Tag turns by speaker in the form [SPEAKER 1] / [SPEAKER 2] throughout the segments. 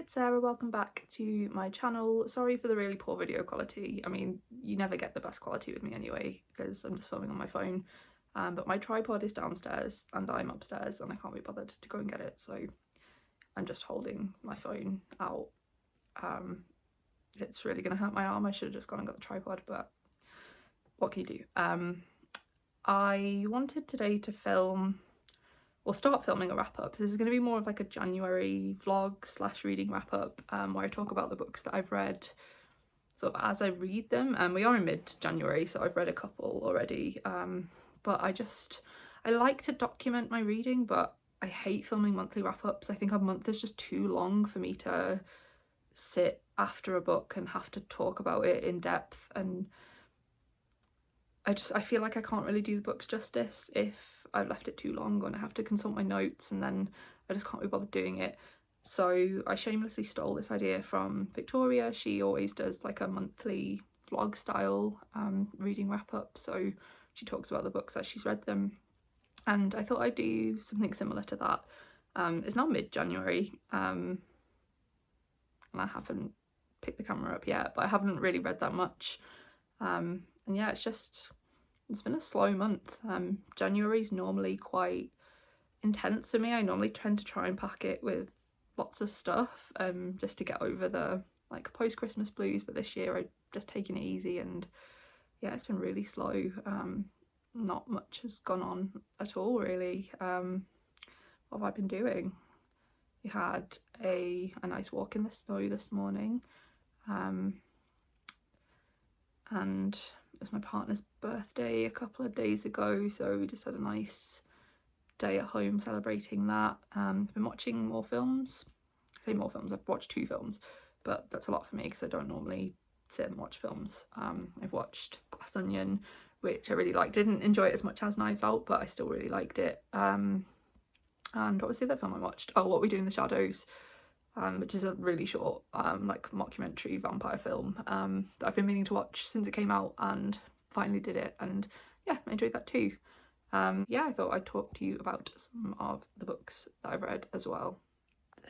[SPEAKER 1] it's Sarah, welcome back to my channel. Sorry for the really poor video quality. I mean, you never get the best quality with me anyway because I'm just filming on my phone, but my tripod is downstairs and I'm upstairs and I can't be bothered to go and get it, so I'm just holding my phone out. It's really gonna hurt my arm. I should have just gone and got the tripod, but what can you do? I wanted today to start filming a wrap-up. This is going to be more of like a January vlog / reading wrap-up, where I talk about the books that I've read sort of as I read them, and we are in mid-January, so I've read a couple already, but I like to document my reading, but I hate filming monthly wrap-ups. I think a month is just too long for me to sit after a book and have to talk about it in depth, and I feel like I can't really do the books justice if I've left it too long and I have to consult my notes, and then I just can't be bothered doing it. So I shamelessly stole this idea from Victoria. She always does like a monthly vlog style reading wrap up, so she talks about the books as she's read them, and I thought I'd do something similar to that. It's now mid-January, and I haven't picked the camera up yet, but I haven't really read that much, and yeah, it's been a slow month. January's normally quite intense for me. I normally tend to try and pack it with lots of stuff, just to get over the like post-Christmas blues, but this year I've just taken it easy, and yeah, it's been really slow. Not much has gone on at all really. What have I been doing? We had a nice walk in the snow this morning, and it was my partner's birthday a couple of days ago, so we just had a nice day at home celebrating that. I've been watching more films. I say more films, I've watched 2 films, but that's a lot for me because I don't normally sit and watch films. I've watched Glass Onion, which I really liked. Didn't enjoy it as much as Knives Out, but I still really liked it. And what was the other film I watched? Oh, What We Do in the Shadows, which is a really short like mockumentary vampire film that I've been meaning to watch since it came out, and finally did it, and yeah, I enjoyed that too. Yeah, I thought I'd talk to you about some of the books that I've read as well.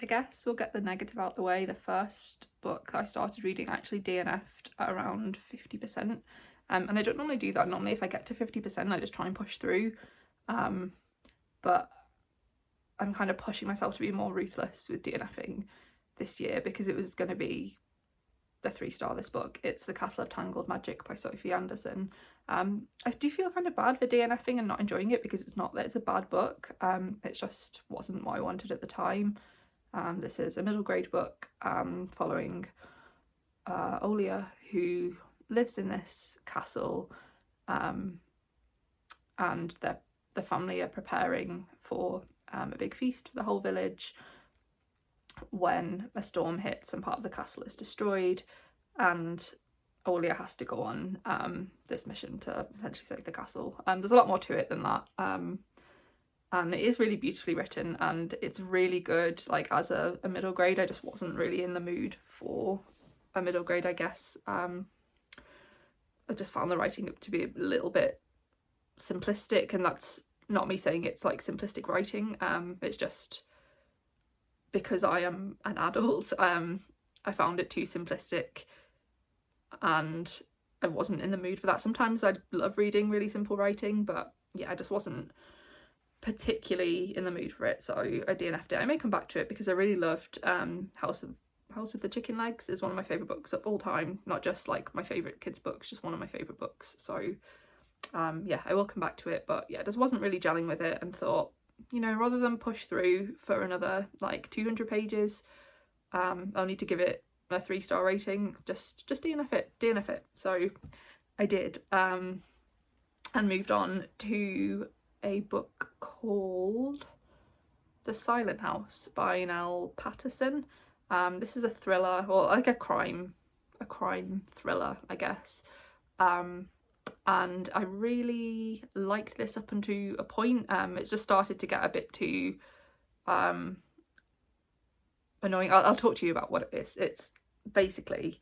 [SPEAKER 1] I guess we'll get the negative out the way. The first book I started reading actually DNF'd at around 50%, and I don't normally do that. Normally if I get to 50% I just try and push through, but I'm kind of pushing myself to be more ruthless with DNFing this year because it was going to be the 3-star this book. It's The Castle of Tangled Magic by Sophie Anderson. I do feel kind of bad for DNFing and not enjoying it because it's not that it's a bad book, it just wasn't what I wanted at the time. This is a middle grade book following Olga, who lives in this castle, and the family are preparing for a big feast for the whole village when a storm hits and part of the castle is destroyed, and Olga has to go on this mission to essentially save the castle. There's a lot more to it than that, and it is really beautifully written and it's really good. Like, as a middle grade, I just wasn't really in the mood for a middle grade, I guess. I just found the writing to be a little bit simplistic, and that's not me saying it's like simplistic writing, it's just because I am an adult, I found it too simplistic and I wasn't in the mood for that. Sometimes I love reading really simple writing, but yeah, I just wasn't particularly in the mood for it, so I DNF'd it. I may come back to it because I really loved House of the Chicken Legs. Is one of my favourite books of all time, not just like my favourite kids books, just one of my favourite books. So yeah, I will come back to it, but yeah, I just wasn't really gelling with it and thought, you know, rather than push through for another like 200 pages, I'll need to give it a 3-star rating, just DNF it. So I did, and moved on to a book called The Silent House by Nell Pattison. This is a thriller, or like a crime thriller, I guess. And I really liked this up until a point. It's just started to get a bit too annoying. I'll talk to you about what it is. It's basically,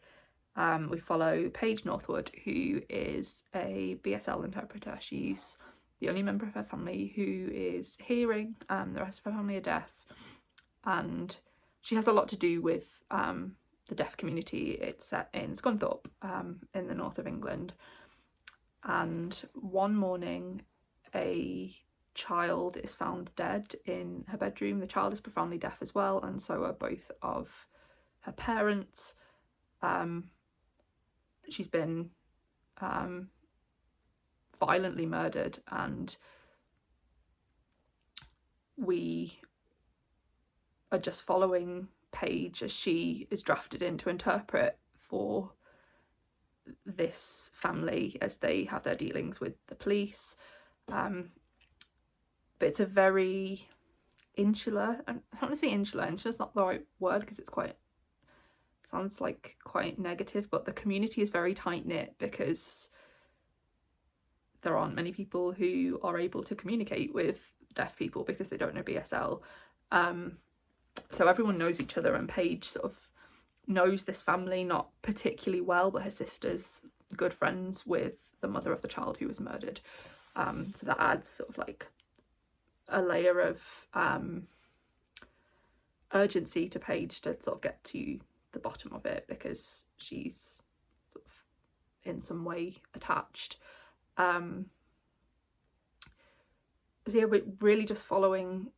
[SPEAKER 1] we follow Paige Northwood, who is a BSL interpreter. She's the only member of her family who is hearing, the rest of her family are deaf, and she has a lot to do with the deaf community. It's set in Scunthorpe, in the north of England, and one morning a child is found dead in her bedroom. The child is profoundly deaf as well, and so are both of her parents. She's been violently murdered, and we are just following Paige as she is drafted in to interpret for this family as they have their dealings with the police. But it's a very insular, and I don't want to say insular, insula's not the right word because it's quite, sounds like quite negative, but the community is very tight-knit because there aren't many people who are able to communicate with deaf people because they don't know BSL. So everyone knows each other, and Paige sort of knows this family not particularly well, but her sister's good friends with the mother of the child who was murdered. So that adds sort of like a layer of urgency to Paige to sort of get to the bottom of it, because she's sort of in some way attached. So yeah, we're really just following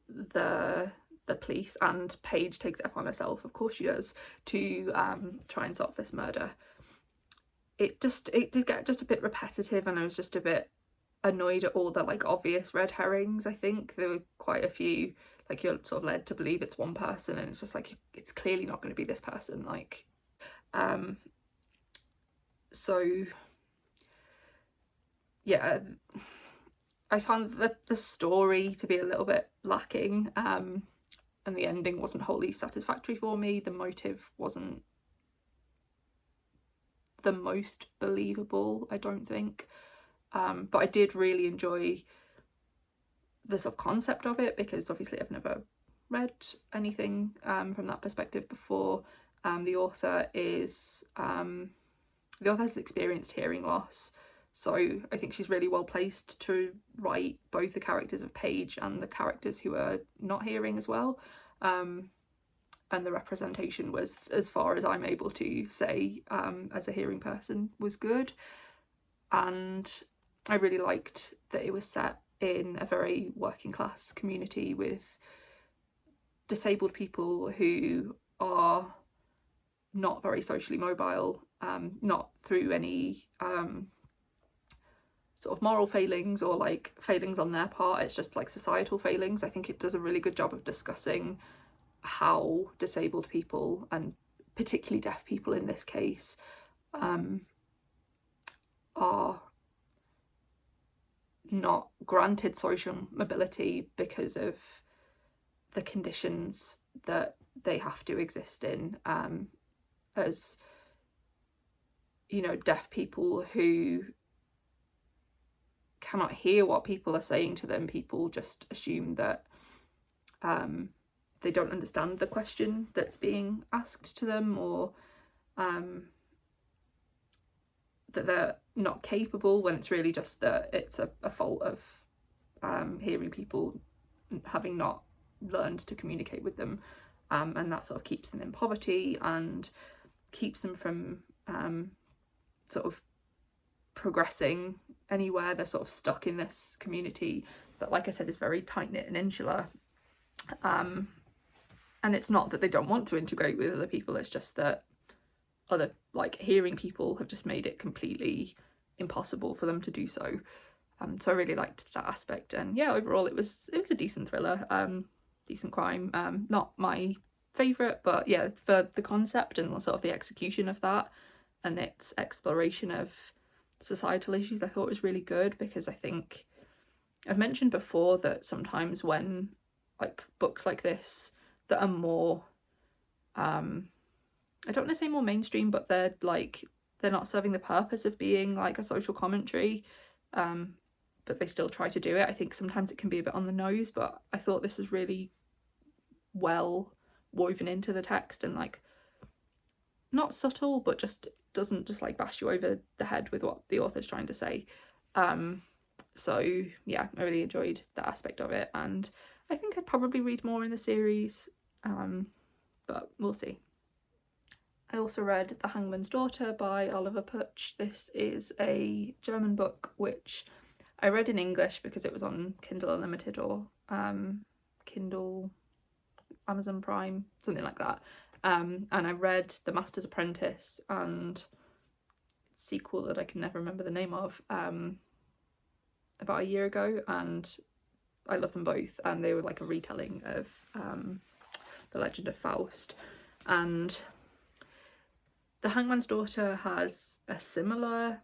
[SPEAKER 1] the police, and Paige takes it upon herself, of course she does, to try and solve this murder. It did get just a bit repetitive, and I was just a bit annoyed at all the like obvious red herrings. I think there were quite a few, like you're sort of led to believe it's one person, and it's just like, it's clearly not going to be this person, like so yeah, I found the story to be a little bit lacking, and the ending wasn't wholly satisfactory for me. The motive wasn't the most believable, I don't think, but I did really enjoy the sort of concept of it, because obviously I've never read anything from that perspective before. The author has experienced hearing loss, so I think she's really well placed to write both the characters of Paige and the characters who are not hearing as well. And the representation was, as far as I'm able to say as a hearing person, was good. And I really liked that it was set in a very working class community with disabled people who are not very socially mobile, not through any sort of moral failings or like failings on their part, it's just like societal failings. I think it does a really good job of discussing how disabled people, and particularly deaf people in this case, are not granted social mobility because of the conditions that they have to exist in, as, you know, deaf people who cannot hear what people are saying to them. People just assume that they don't understand the question that's being asked to them, or that they're not capable, when it's really just that it's a fault of hearing people having not learned to communicate with them, and that sort of keeps them in poverty and keeps them from sort of progressing anywhere. They're sort of stuck in this community that, like I said, is very tight-knit and insular, and it's not that they don't want to integrate with other people, it's just that other like hearing people have just made it completely impossible for them to do so. So I really liked that aspect, and yeah, overall it was a decent thriller, decent crime. Not my favourite, but yeah, for the concept and sort of the execution of that and its exploration of societal issues, I thought it was really good, because I think I've mentioned before that sometimes when like books like this that are more I don't want to say more mainstream, but they're not serving the purpose of being like a social commentary, but they still try to do it. I think sometimes it can be a bit on the nose, but I thought this was really well woven into the text, and like not subtle, but just doesn't just like bash you over the head with what the author's trying to say. So yeah, I really enjoyed that aspect of it, and I think I'd probably read more in the series. but we'll see. I also read The Hangman's Daughter by Oliver Pötzsch. This is a German book which I read in English because it was on Kindle Unlimited or Kindle, Amazon Prime, something like that. And I read The Master's Apprentice and its sequel that I can never remember the name of about a year ago, and I love them both. They were like a retelling of The Legend of Faust, and The Hangman's Daughter has a similar,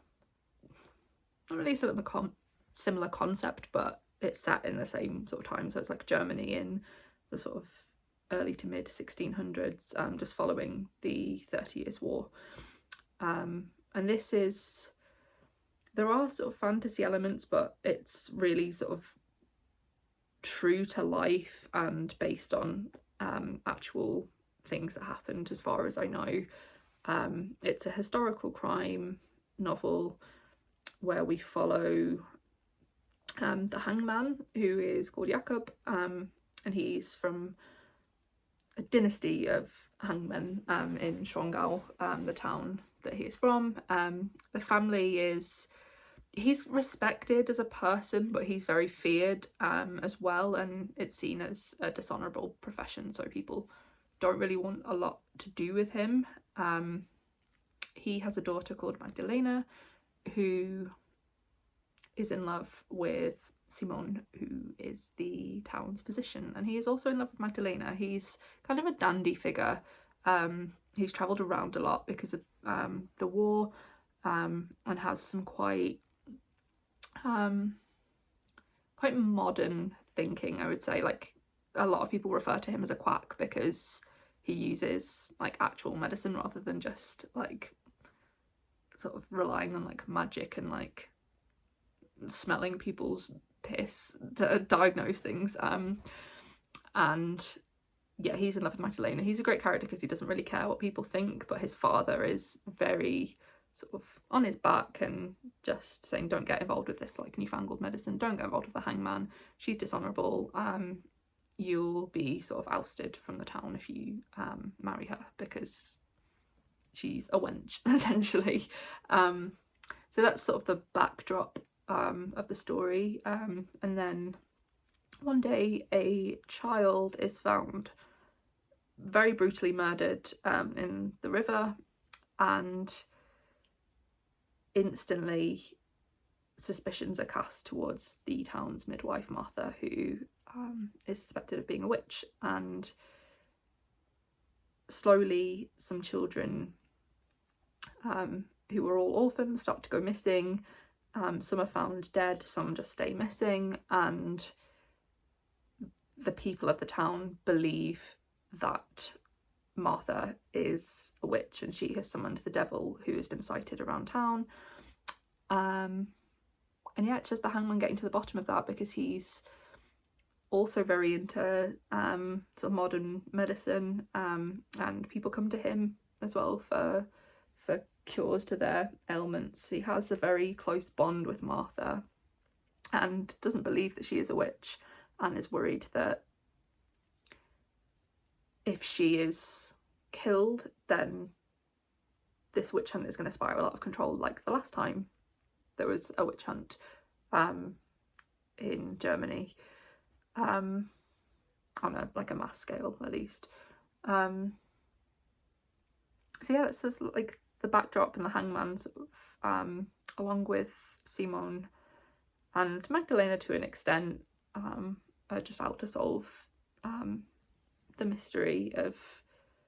[SPEAKER 1] not really similar concept, but it's set in the same sort of time, so it's like Germany in the sort of early to mid 1600s, just following the 30 Years' War. And this is, there are sort of fantasy elements, but it's really sort of true to life and based on actual things that happened, as far as I know. It's a historical crime novel where we follow the hangman, who is called Jakob, and he's from a dynasty of hangmen in Schongau, the town that he is from. The family is, he's respected as a person, but he's very feared as well, and it's seen as a dishonourable profession, so people don't really want a lot to do with him. He has a daughter called Magdalena, who is in love with Simon, who is the town's physician, and he is also in love with Magdalena. He's kind of a dandy figure. He's travelled around a lot because of the war, and has some quite modern thinking, I would say. Like, a lot of people refer to him as a quack because he uses like actual medicine rather than just like sort of relying on like magic and like smelling people's piss to diagnose things. And yeah, he's in love with Magdalena. He's a great character because he doesn't really care what people think, but his father is very sort of on his back and just saying, don't get involved with this like newfangled medicine, don't get involved with the hangman, she's dishonourable, you'll be sort of ousted from the town if you marry her because she's a wench, essentially. So that's sort of the backdrop of the story. And then one day a child is found very brutally murdered in the river, and instantly suspicions are cast towards the town's midwife Martha, who is suspected of being a witch. And slowly some children who were all orphans start to go missing. Some are found dead, some just stay missing, and the people of the town believe that Martha is a witch and she has summoned the devil who has been sighted around town. And yeah, it's just the hangman getting to the bottom of that, because he's also very into sort of modern medicine, and people come to him as well for cures to their ailments. He has a very close bond with Martha and doesn't believe that she is a witch, and is worried that if she is killed, then this witch hunt is going to spiral out of control, like the last time there was a witch hunt in Germany, on a mass scale at least. So yeah, that's just like the backdrop, and the hangman sort of, along with Simon and Magdalena to an extent, are just out to solve the mystery of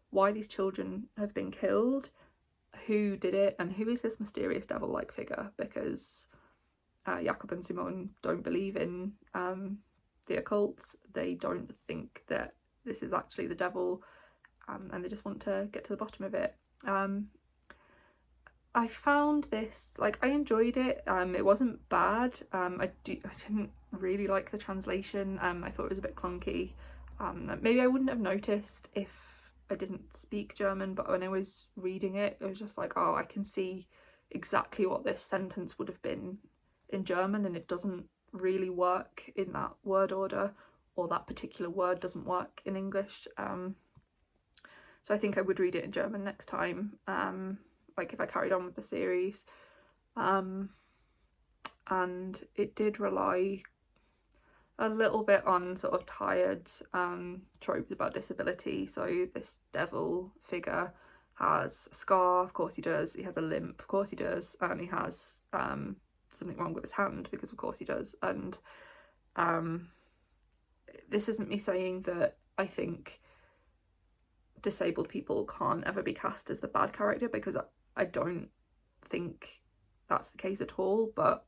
[SPEAKER 1] why these children have been killed, who did it, and who is this mysterious devil-like figure, because Jakob and Simon don't believe in the occult. They don't think that this is actually the devil, and they just want to get to the bottom of it. I found this, like, I enjoyed it. It wasn't bad. I didn't really like the translation. I thought it was a bit clunky. Maybe I wouldn't have noticed if I didn't speak German, but when I was reading it, it was just like, oh, I can see exactly what this sentence would have been in German, and it doesn't really work in that word order, or that particular word doesn't work in English. so I think I would read it in German next time, like if I carried on with the series. And it did rely a little bit on sort of tired tropes about disability. So this devil figure has a scar, of course he does, he has a limp, of course he does, and he has something wrong with his hand, because of course he does. And this isn't me saying that I think disabled people can't ever be cast as the bad character, because I don't think that's the case at all, but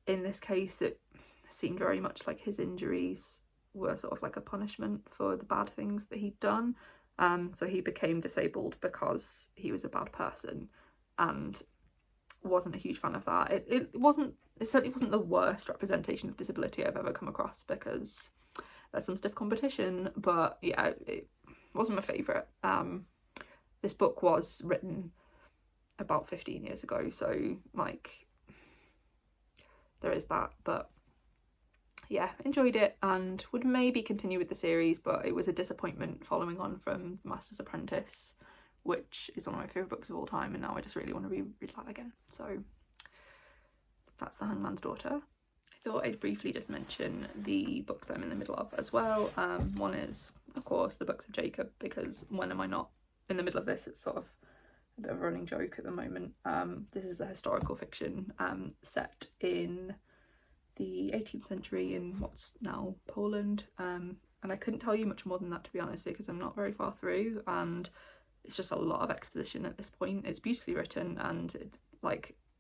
[SPEAKER 1] in this case it seemed very much like his injuries were sort of like a punishment for the bad things that he'd done. So he became disabled because he was a bad person, and wasn't a huge fan of that. It certainly wasn't the worst representation of disability I've ever come across, because there's some stiff competition, but yeah, it wasn't my favourite. This book was written about 15 years ago, so like there is that, but yeah, enjoyed it and would maybe continue with the series, but it was a disappointment following on from The Master's Apprentice, which is one of my favourite books of all time, and now I just really want to read that again. So that's The Hangman's Daughter. I thought I'd briefly just mention the books that I'm in the middle of as well. One is, of course, The Books of Jacob, because when am I not in the middle of this? It's sort of a bit of a running joke at the moment. This is a historical fiction set in the 18th century in what's now Poland, and I couldn't tell you much more than that, to be honest, because I'm not very far through, and it's just a lot of exposition at this point. It's beautifully written, and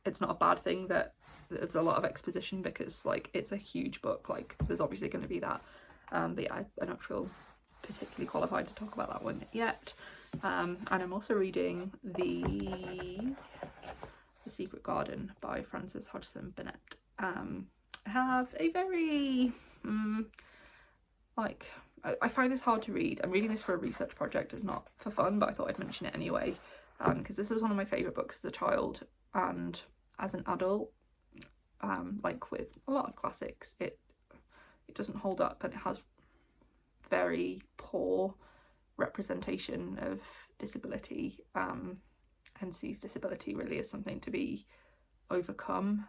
[SPEAKER 1] it's not a bad thing that there's a lot of exposition, because like it's a huge book, like there's obviously going to be that, but yeah, I don't feel particularly qualified to talk about that one yet. And I'm also reading The Secret Garden by Frances Hodgson Burnett. I have a very I find this hard to read. I'm reading this for a research project, it's not for fun, but I thought I'd mention it anyway, because this is one of my favourite books as a child, and as an adult, like with a lot of classics, it doesn't hold up, and it has very poor representation of disability, and sees disability really as something to be overcome.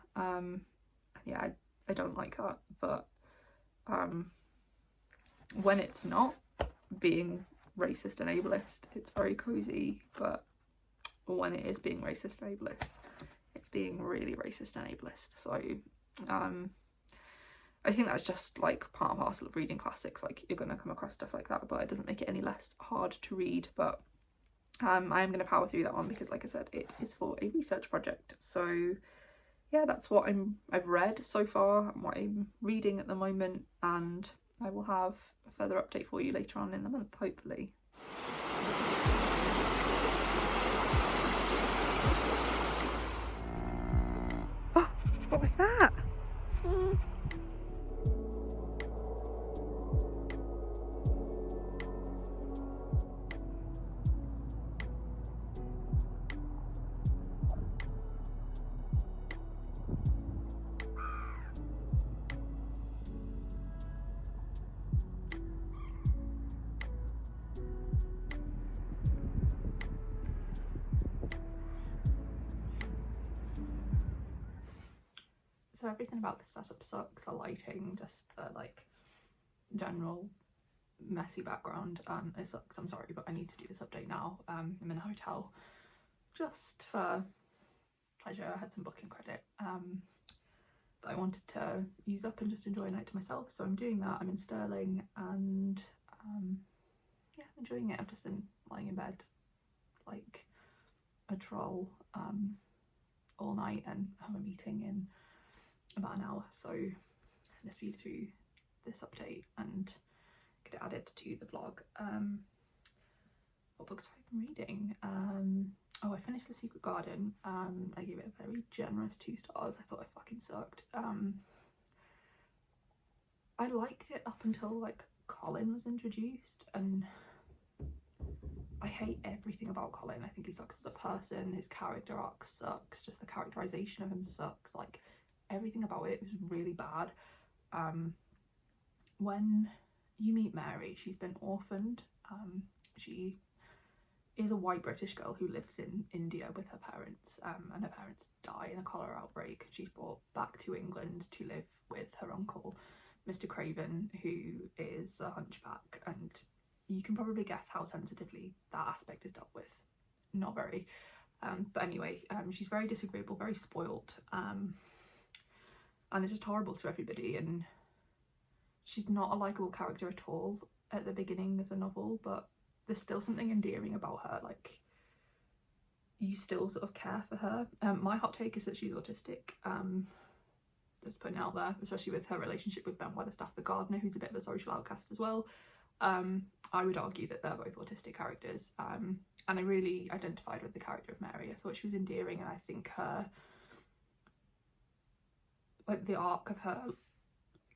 [SPEAKER 1] Yeah, I don't like that, but when it's not being racist and ableist, it's very cozy, but when it is being racist and ableist, it's being really racist and ableist. So I think that's just like part and parcel of reading classics, like you're going to come across stuff like that, but it doesn't make it any less hard to read. But I am going to power through that one, because like I said, it is for a research project. So yeah, that's what I've read so far and what I'm reading at the moment, and I will have a further update for you later on in the month, hopefully. Oh, what was that? So everything about this setup sucks. The lighting, just the like general messy background, it sucks. I'm sorry, but I need to do this update now. I'm in a hotel just for pleasure. I had some booking credit that I wanted to use up and just enjoy a night to myself, so I'm doing that. I'm in Stirling, and yeah, enjoying it. I've just been lying in bed like a troll all night, and have a meeting in about an hour, so I'm gonna speed through this update and get it added to the vlog. What books have I been reading? Oh, I finished The Secret Garden. I gave it a very generous 2 stars. I thought it fucking sucked. I liked it up until like Colin was introduced, and I hate everything about Colin. I think he sucks as a person, his character arc sucks, just the characterization of him sucks, like everything about it was really bad. When you meet Mary, she's been orphaned. She is a white British girl who lives in India with her parents, and her parents die in a cholera outbreak. She's brought back to England to live with her uncle, Mr. Craven, who is a hunchback, and you can probably guess how sensitively that aspect is dealt with. Not very. But anyway, she's very disagreeable, very spoilt, and it's just horrible to everybody, and she's not a likeable character at all at the beginning of the novel, but there's still something endearing about her. Like, you still sort of care for her. My hot take is that she's autistic. Just putting it out there, especially with her relationship with Ben Weatherstaff, the gardener, who's a bit of a social outcast as well. I would argue that they're both autistic characters, and I really identified with the character of Mary. I thought she was endearing, and I think her, like, the arc of her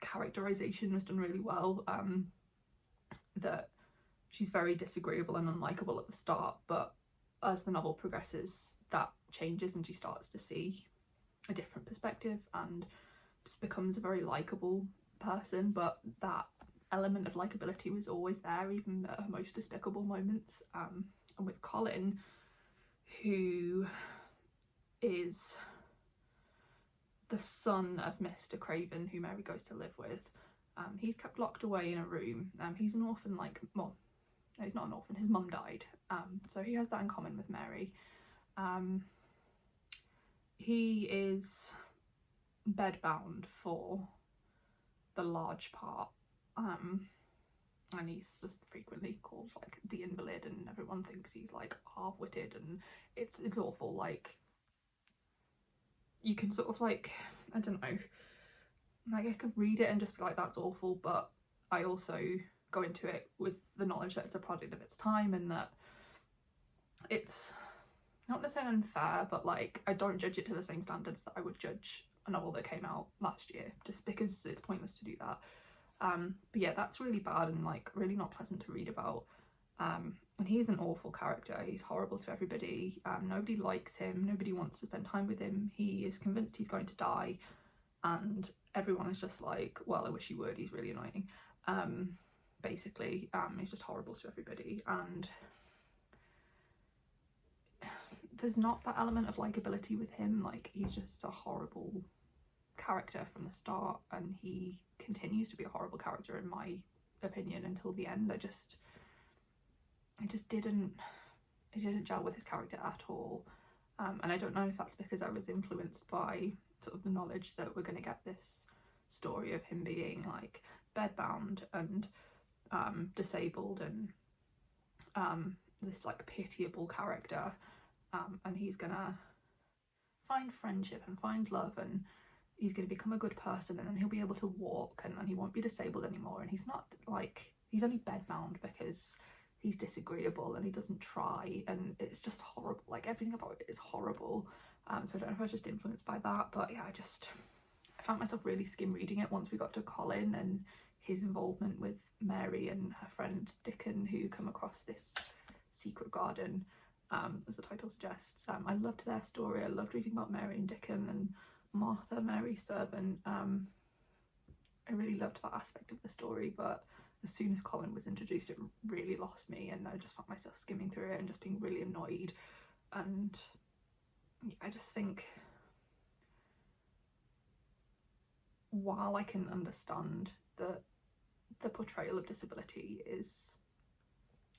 [SPEAKER 1] characterization was done really well. That she's very disagreeable and unlikable at the start, but as the novel progresses that changes and she starts to see a different perspective and just becomes a very likable person. But that element of likability was always there, even at her most despicable moments. And with Colin, who is the son of Mr. Craven, who Mary goes to live with, he's kept locked away in a room. He's an orphan, like, well, no, he's not an orphan, his mum died, so he has that in common with Mary. He is bedbound for the large part, and he's just frequently called, like, the invalid, and everyone thinks he's, like, half-witted, and it's awful. Like, you can sort of, like, I don't know, like, I could read it and just be like, that's awful, but I also go into it with the knowledge that it's a product of its time, and that it's not necessarily unfair, but, like, I don't judge it to the same standards that I would judge a novel that came out last year, just because it's pointless to do that. But yeah, that's really bad and, like, really not pleasant to read about. And he's an awful character. He's horrible to everybody. Nobody likes him, nobody wants to spend time with him. He is convinced he's going to die, and everyone is just like, well, I wish he would, he's really annoying. Basically, he's just horrible to everybody, and there's not that element of likability with him. Like, he's just a horrible character from the start, and he continues to be a horrible character in my opinion until the end. It just didn't gel with his character at all, and I don't know if that's because I was influenced by sort of the knowledge that we're going to get this story of him being, like, bedbound and disabled and this, like, pitiable character, and he's gonna find friendship and find love, and he's gonna become a good person, and then he'll be able to walk, and then he won't be disabled anymore. And he's not, like, he's only bedbound because he's disagreeable and he doesn't try, and it's just horrible. Like, everything about it is horrible. So I don't know if I was just influenced by that, but yeah, I found myself really skim reading it once we got to Colin and his involvement with Mary and her friend Dickon, who come across this secret garden, as the title suggests. I loved their story. I loved reading about Mary and Dickon and Martha, Mary's servant. I really loved that aspect of the story, but as soon as Colin was introduced, it really lost me, and I just found myself skimming through it and just being really annoyed. And yeah, I just think, while I can understand that the portrayal of disability is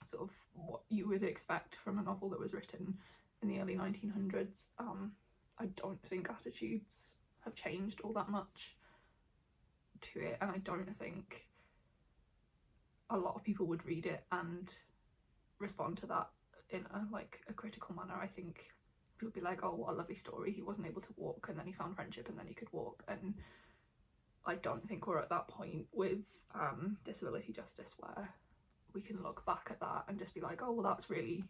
[SPEAKER 1] sort of what you would expect from a novel that was written in the early 1900s, I don't think attitudes have changed all that much to it, and I don't think a lot of people would read it and respond to that in a critical manner. I think people would be like, oh, what a lovely story, he wasn't able to walk and then he found friendship and then he could walk. And I don't think we're at that point with disability justice where we can look back at that and just be like, oh, well, that's really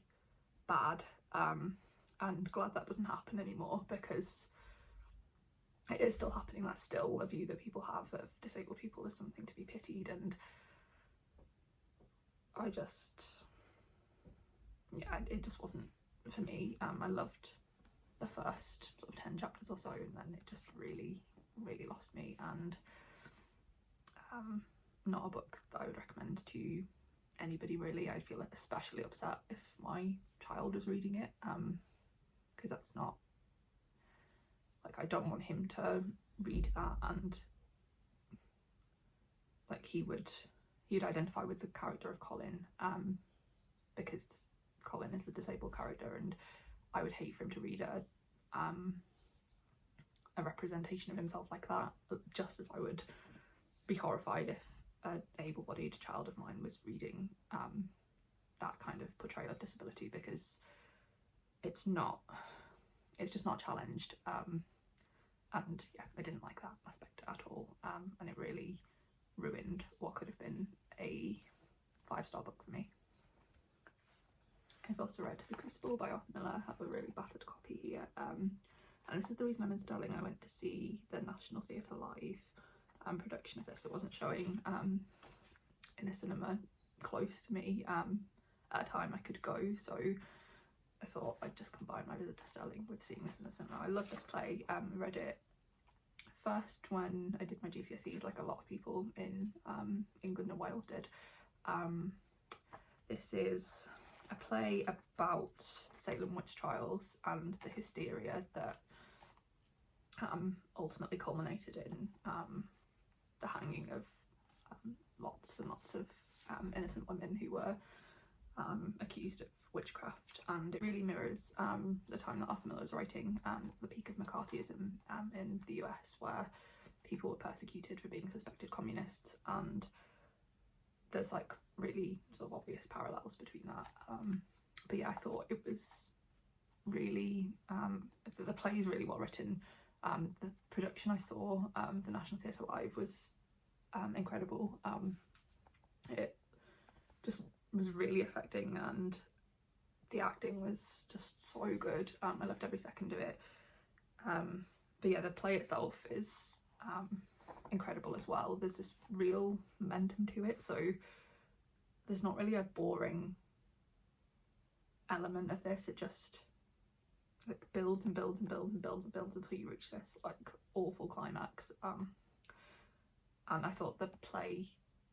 [SPEAKER 1] bad, and glad that doesn't happen anymore, because it is still happening. That's still a view that people have of disabled people as something to be pitied, and I just, yeah, it just wasn't for me. I loved the first sort of 10 chapters or so, and then it just really lost me, and not a book that I would recommend to anybody really. I'd feel especially upset if my child was reading it, because that's not, like, I don't want him to read that and like he'd identify with the character of Colin, because Colin is the disabled character, and I would hate for him to read a representation of himself like that, just as I would be horrified if an able-bodied child of mine was reading that kind of portrayal of disability, because it's just not challenged, and yeah, I didn't like that aspect at all, and it really ruined what could have been a 5-star book for me. I've also read The Crucible by Arthur Miller. I have a really battered copy here, and this is the reason I'm in Stirling. I went to see the National Theatre Live production of this. It wasn't showing in a cinema close to me at a time I could go, so I thought I'd just combine my visit to Stirling with seeing this in the cinema. I love this play. I read it first when I did my GCSEs, like a lot of people in England and Wales did. This is a play about Salem witch trials and the hysteria that ultimately culminated in the hanging of lots and lots of innocent women who were accused of witchcraft, and it really mirrors the time that Arthur Miller was writing, the peak of McCarthyism in the US, where people were persecuted for being suspected communists, and there's like really sort of obvious parallels between that. But yeah, I thought it was really, the play is really well written. The production I saw, the National Theatre Live, was incredible. It just was really affecting, and the acting was just so good. I loved every second of it. But yeah, the play itself is incredible as well. There's this real momentum to it, so there's not really a boring element of this. It just like builds and builds and builds and builds and builds until you reach this like awful climax, and I thought the play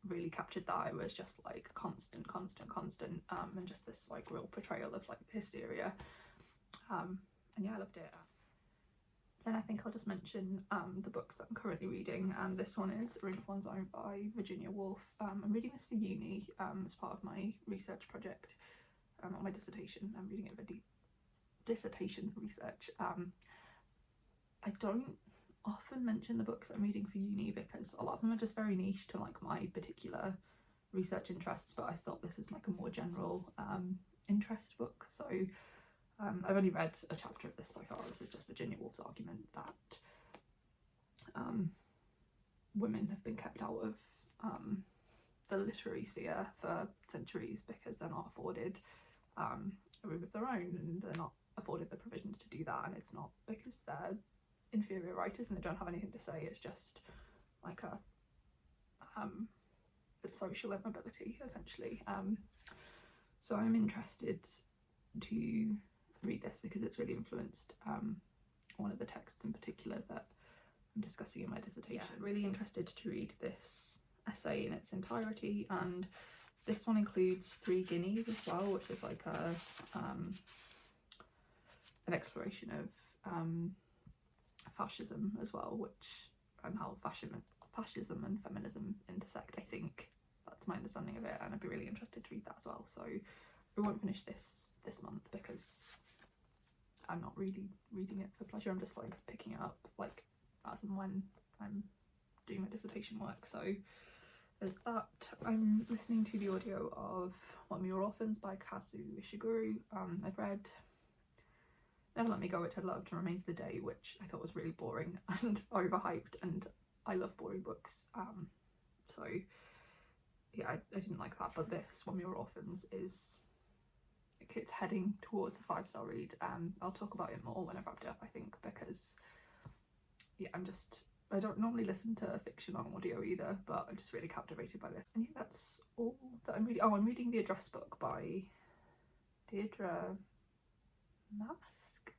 [SPEAKER 1] really captured that. It was just like constant and just this like real portrayal of like hysteria, and yeah, I loved it. Then I think I'll just mention the books that I'm currently reading. This one is Room for One's Own by Virginia Woolf. I'm reading this for uni as part of my research project on my dissertation. I'm reading it for dissertation research. I don't often mention the books I'm reading for uni because a lot of them are just very niche to like my particular research interests, but I thought this is like a more general interest book, so I've only read a chapter of this so far. This is just Virginia Woolf's argument that women have been kept out of the literary sphere for centuries because they're not afforded a room of their own, and they're not afforded the provisions to do that, and it's not because they're inferior writers and they don't have anything to say. It's just like a social immobility essentially. So I'm interested to read this because it's really influenced one of the texts in particular that I'm discussing in my dissertation. Yeah, really interested to read this essay in its entirety, and this one includes 3 guineas as well, which is like a an exploration of fascism as well, and how fascism and feminism intersect. I think that's my understanding of it, and I'd be really interested to read that as well. So I won't finish this month because I'm not really reading it for pleasure. I'm just like picking it up like as and when I'm doing my dissertation work. So there's that. I'm listening to the audio of When We Were Orphans by Kazuo Ishiguro. I've read Never Let Me Go, which I loved, and Remains of the Day, which I thought was really boring and overhyped, and I love boring books. So yeah, I didn't like that, but this, When We Were Orphans, it's heading towards a 5-star read. I'll talk about it more when I've wrapped it up, I think, because yeah, I don't normally listen to fiction on audio either, but I'm just really captivated by this. And yeah, that's all that I'm reading. Oh, I'm reading the address book by Deirdre Mask?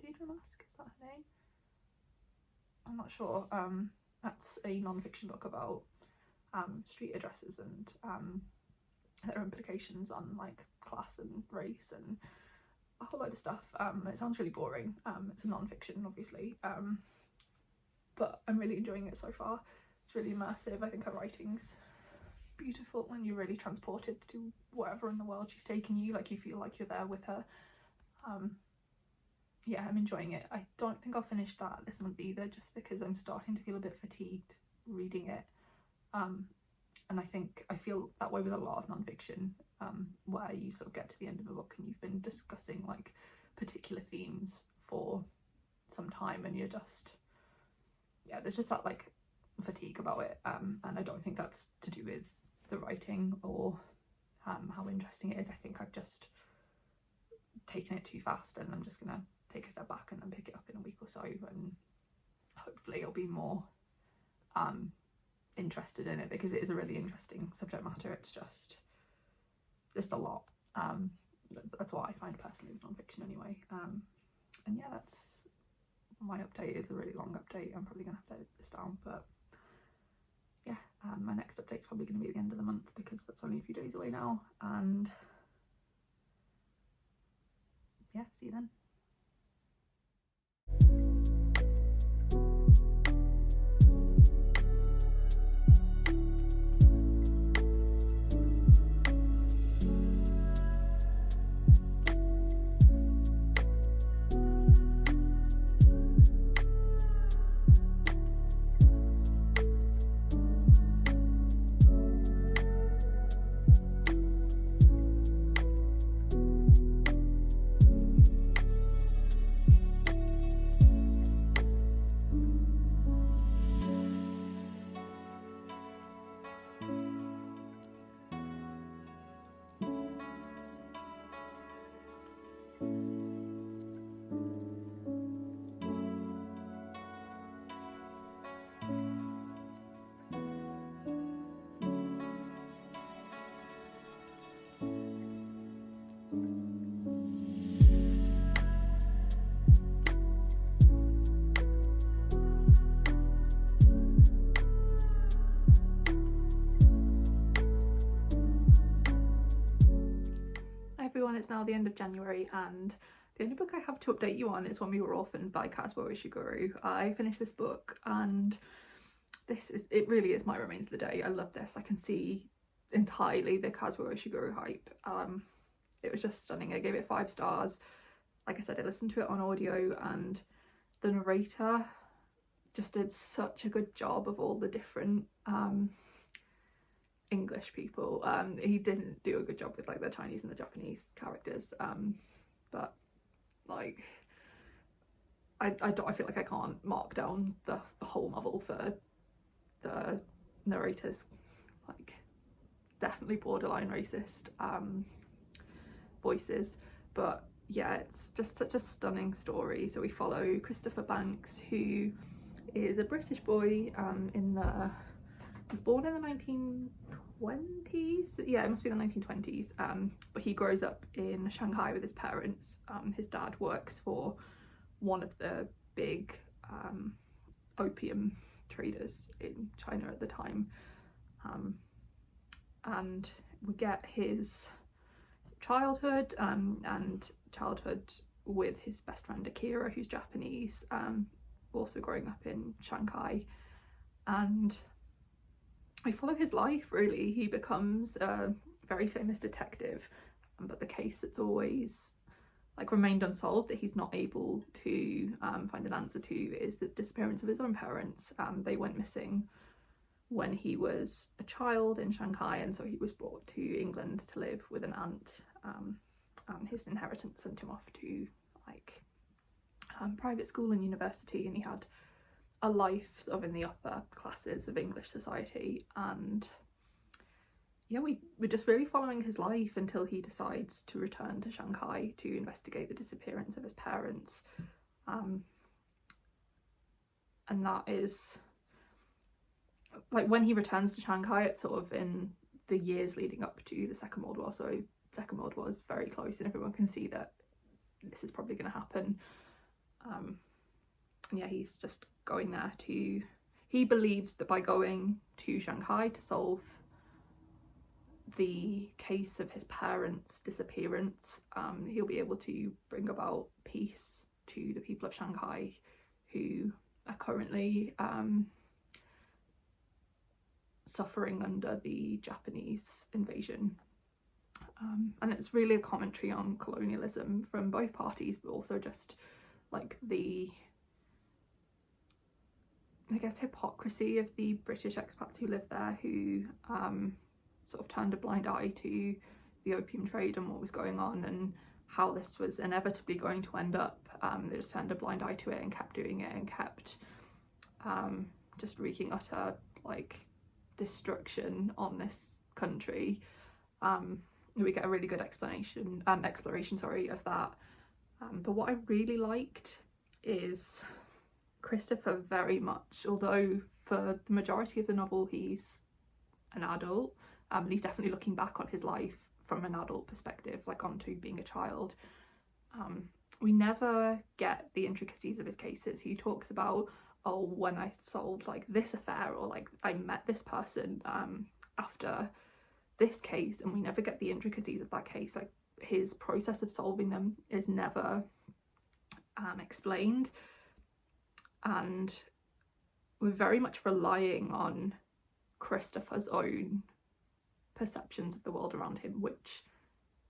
[SPEAKER 1] Deirdre Mask, is that her name? I'm not sure. That's a non-fiction book about street addresses and there are implications on like class and race and a whole load of stuff. It sounds really boring. It's a non-fiction, obviously, but I'm really enjoying it so far. It's really immersive. I think her writing's beautiful and you're really transported to wherever in the world she's taking you. Like, you feel like you're there with her. Yeah, I'm enjoying it. I don't think I'll finish that this month either, just because I'm starting to feel a bit fatigued reading it. And I think I feel that way with a lot of non-fiction, where you sort of get to the end of a book and you've been discussing like particular themes for some time and you're just, yeah, there's just that like fatigue about it. And I don't think that's to do with the writing or how interesting it is. I think I've just taken it too fast and I'm just gonna take a step back and then pick it up in a week or so, and hopefully I'll be more interested in it, because it is a really interesting subject matter. It's just a lot. That's what I find personally with non-fiction anyway. And yeah, that's my update. Is a really long update. I'm probably gonna have to edit this down, but yeah, my next update's probably gonna be at the end of the month, because that's only a few days away now. And yeah, see you then. Everyone, it's now the end of January and the only book I have to update you on is When We Were Orphans by Kazuo Ishiguro. I finished this book and it really is my remains of the day. I love this. I can see entirely the Kazuo Ishiguro hype. It was just stunning. I gave it 5 stars. Like I said, I listened to it on audio and the narrator just did such a good job of all the different English people. He didn't do a good job with like the Chinese and the Japanese characters, but like I feel like I can't mark down the whole novel for the narrators, like definitely borderline racist voices. But yeah, it's just such a stunning story. So we follow Christopher Banks, who is a British boy was born in the 1920s. Yeah, it must be the 1920s. But he grows up in Shanghai with his parents. His dad works for one of the big opium traders in China at the time. And we get his childhood and childhood with his best friend Akira, who's Japanese, also growing up in Shanghai. And we follow his life really. He becomes a very famous detective, but the case that's always like remained unsolved, that he's not able to find an answer to, is the disappearance of his own parents. They went missing when he was a child in Shanghai, and so he was brought to England to live with an aunt, and his inheritance sent him off to like private school and university, and he had a life sort of in the upper classes of English society. And yeah, we're just really following his life until he decides to return to Shanghai to investigate the disappearance of his parents. And that is like when he returns to Shanghai, it's sort of in the years leading up to the Second World War. So Second World War is very close and everyone can see that this is probably going to happen. Yeah, he's just going there he believes that by going to Shanghai to solve the case of his parents' disappearance, he'll be able to bring about peace to the people of Shanghai who are currently suffering under the Japanese invasion. And it's really a commentary on colonialism from both parties, but also just like the, I guess, hypocrisy of the British expats who live there, who sort of turned a blind eye to the opium trade and what was going on and how this was inevitably going to end up. They just turned a blind eye to it and kept doing it and kept just wreaking utter like destruction on this country. We get a really good exploration of that. But what I really liked is Christopher very much, although for the majority of the novel he's an adult, and he's definitely looking back on his life from an adult perspective, like onto being a child. We never get the intricacies of his cases. He talks about, oh, when I solved like this affair, or like I met this person after this case, and we never get the intricacies of that case. Like his process of solving them is never explained, and we're very much relying on Christopher's own perceptions of the world around him, which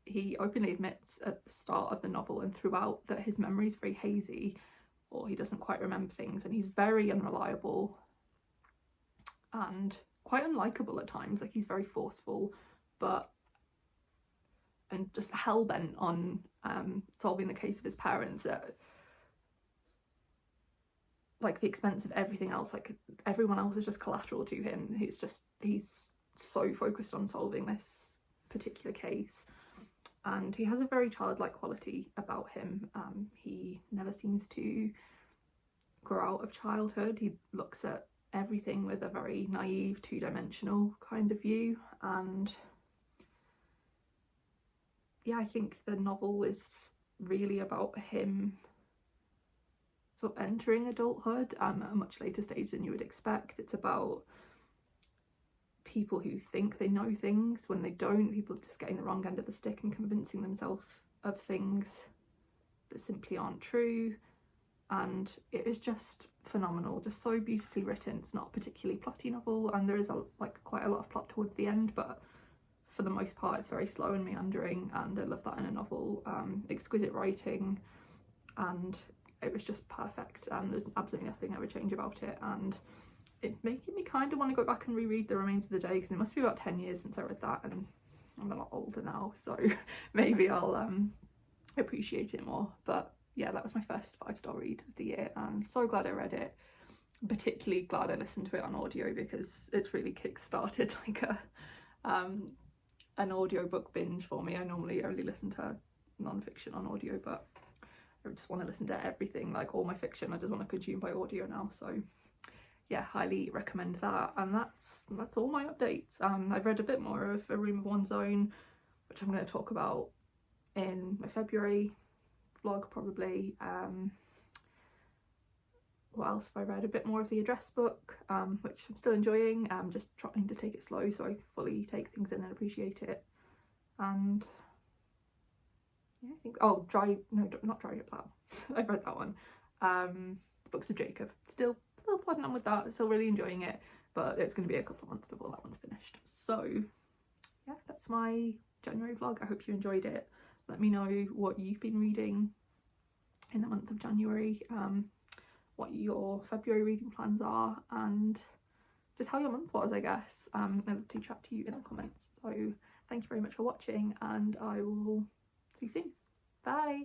[SPEAKER 1] he openly admits at the start of the novel and throughout, that his memory is very hazy, or he doesn't quite remember things, and he's very unreliable and quite unlikable at times. Like he's very forceful, and just hell-bent on solving the case of his parents at like the expense of everything else. Like everyone else is just collateral to him. He's so focused on solving this particular case, and he has a very childlike quality about him. He never seems to grow out of childhood. He looks at everything with a very naive, two-dimensional kind of view, and yeah, I think the novel is really about him sort of entering adulthood at a much later stage than you would expect. It's about people who think they know things when they don't, people just getting the wrong end of the stick and convincing themselves of things that simply aren't true. And it is just phenomenal, just so beautifully written. It's not a particularly plotty novel, and there is quite a lot of plot towards the end, but for the most part it's very slow and meandering, and I love that in a novel. Exquisite writing, and it was just perfect. There's absolutely nothing I would change about it, and it's making me kind of want to go back and reread The Remains of the Day, because it must be about 10 years since I read that, and I'm a lot older now, so maybe I'll appreciate it more. But yeah, that was my first 5-star read of the year, and so glad I read it. Particularly glad I listened to it on audio, because it's really kick-started like an audiobook binge for me. I normally only listen to non-fiction on audio, but I just want to listen to everything, like all my fiction I just want to consume by audio now. So yeah, highly recommend that. And that's all my updates. I've read a bit more of A Room of One's Own, which I'm going to talk about in my February vlog probably. What else have I read? A bit more of The Address book, which I'm still enjoying. I'm just trying to take it slow so I fully take things in and appreciate it. And yeah, I think, oh, not Dry Your Plow. I've read that one. The Books of Jacob, still plodding on with that, still really enjoying it, but it's going to be a couple of months before that one's finished. So yeah, that's my January vlog. I hope you enjoyed it. Let me know what you've been reading in the month of January, what your February reading plans are, and just how your month was, I guess. I'd love to chat to you in the comments. So thank you very much for watching, and I will see you soon. Bye!